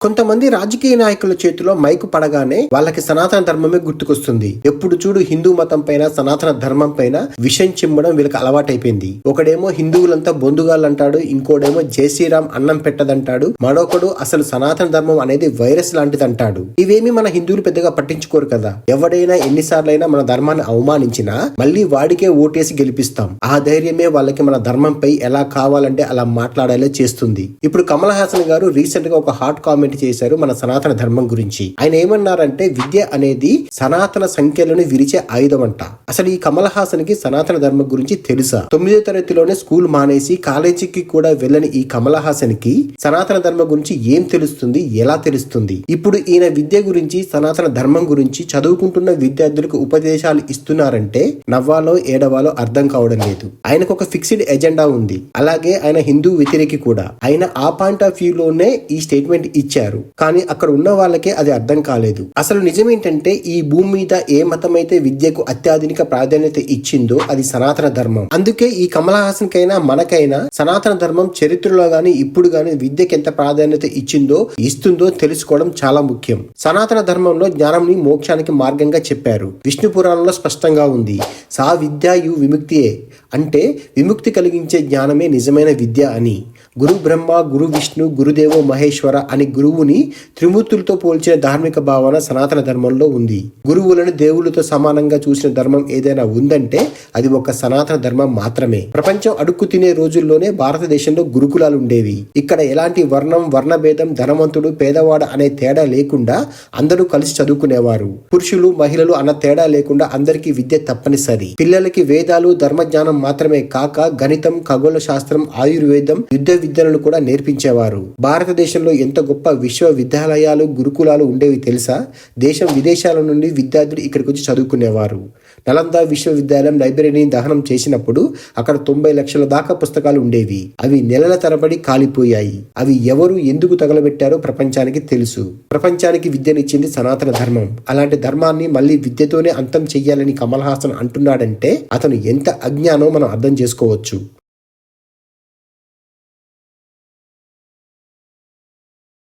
కొంతమంది రాజకీయ నాయకుల చేతిలో మైకు పడగానే వాళ్ళకి సనాతన ధర్మమే గుర్తుకొస్తుంది. ఎప్పుడు చూడు హిందూ మతం పైన, సనాతన ధర్మం పైన విషం చిమ్మడం వీళ్ళకి అలవాటైపోయింది. ఒకడేమో హిందువులంతా బొందుగాళ్ళు అంటాడు, ఇంకోడేమో జై శ్రీరామ్ అన్నం పెట్టదంటాడు, మరొకడు అసలు సనాతన ధర్మం అనేది వైరస్ లాంటిది అంటాడు. ఇవేమి మన హిందువులు పెద్దగా పట్టించుకోరు కదా. ఎవడైనా ఎన్నిసార్లైనా మన ధర్మాన్ని అవమానించినా మళ్ళీ వాడికే ఓటేసి గెలిపిస్తాం. ఆ ధైర్యమే వాళ్ళకి మన ధర్మంపై ఎలా కావాలంటే అలా మాట్లాడేలా చేస్తుంది. ఇప్పుడు కమల్ హాసన్ గారు రీసెంట్ గా ఒక హాట్ కామెంట్ చేశారు మన సనాతన ధర్మం గురించి. ఆయన ఏమన్నారంటే, విద్య అనేది సనాతన సంఖ్యలను విరిచే ఆయుధం అంట. అసలు ఈ కమల్ హాసన్ కి సనాతన ధర్మం గురించి తెలుసా? 9వ తరగతిలోనే స్కూల్ మానేసి కాలేజీకి కూడా వెళ్ళని ఈ కమల్ హాసన్ కి సనాతన ధర్మం గురించి ఏం తెలుస్తుంది, ఎలా తెలుస్తుంది? ఇప్పుడు ఈయన విద్య గురించి, సనాతన ధర్మం గురించి చదువుకుంటున్న విద్యార్థులకు ఉపదేశాలు ఇస్తున్నారంటే నవ్వాలో ఏడవాలో అర్థం కావడం లేదు. ఆయనకు ఒక ఫిక్స్డ్ ఎజెండా ఉంది. అలాగే ఆయన హిందూ వ్యతిరేకి కూడా. ఆయన ఆ పాయింట్ ఆఫ్ వ్యూ లోనే ఈ స్టేట్మెంట్ ఇచ్చారు. కానీ అక్కడ ఉన్న వాళ్ళకే అది అర్థం కాలేదు. అసలు నిజమేంటంటే, ఈ భూమి మీద ఏ మతమైతే విద్యకు అత్యాధునిక ప్రాధాన్యత ఇచ్చిందో అది సనాతన ధర్మం. అందుకే ఈ కమల్ హాసన్ కైనా మనకైనా సనాతన ధర్మం చరిత్రలో గాని ఇప్పుడు గాని విద్యకి ఎంత ప్రాధాన్యత ఇస్తుందో తెలుసుకోవడం చాలా ముఖ్యం. సనాతన ధర్మంలో జ్ఞానంని మోక్షానికి మార్గంగా చెప్పారు. విష్ణు పురాణంలో స్పష్టంగా ఉంది, సా విద్యాయు విముక్తియే, అంటే విముక్తి కలిగించే జ్ఞానమే నిజమైన విద్య అని. గురు బ్రహ్మ, గురు విష్ణు, గురుదేవో మహేశ్వర అని గురువుని త్రిమూర్తులతో పోల్చిన ధార్మిక భావన సనాతన ధర్మంలో ఉంది. గురువులను దేవుళ్ళతో సమానంగా చూసిన ధర్మం ఏదైనా ఉందంటే అది ఒక సనాతన ధర్మం మాత్రమే. ప్రపంచం అడుక్కు తినే రోజుల్లోనే భారతదేశంలో గురుకులాలు ఉండేవి. ఇక్కడ ఎలాంటి వర్ణం, వర్ణభేదం, ధనవంతుడు, పేదవాడు అనే తేడా లేకుండా అందరూ కలిసి చదువుకునేవారు. పురుషులు, మహిళలు అన్న తేడా లేకుండా అందరికీ విద్య తప్పనిసరి. పిల్లలకి వేదాలు, ధర్మజ్ఞానం మాత్రమే కాక గణితం, ఖగోళ శాస్త్రం, ఆయుర్వేదం, యుద్ధ విద్యలను కూడా నేర్పించేవారు. భారతదేశంలో ఎంత గొప్ప విశ్వవిద్యాలయాలు, గురుకులాలు ఉండేవి తెలుసా? దేశం విదేశాల నుండి విద్యార్థులు ఇక్కడికి వచ్చి చదువుకునేవారు. నలంద విశ్వవిద్యాలయం లైబ్రరీని దహనం చేసినప్పుడు అక్కడ 90 లక్షల దాకా పుస్తకాలు ఉండేవి. అవి నెలల తరబడి కాలిపోయాయి. అవి ఎవరు ఎందుకు తగలబెట్టారో ప్రపంచానికి తెలుసు. ప్రపంచానికి విద్యనిచ్చింది సనాతన ధర్మం. అలాంటి ధర్మాన్ని మళ్ళీ విద్యతోనే అంతం చెయ్యాలని కమల్ హాసన్ అంటున్నాడంటే అతను ఎంత అజ్ఞానో మనం అర్థం చేసుకోవచ్చు.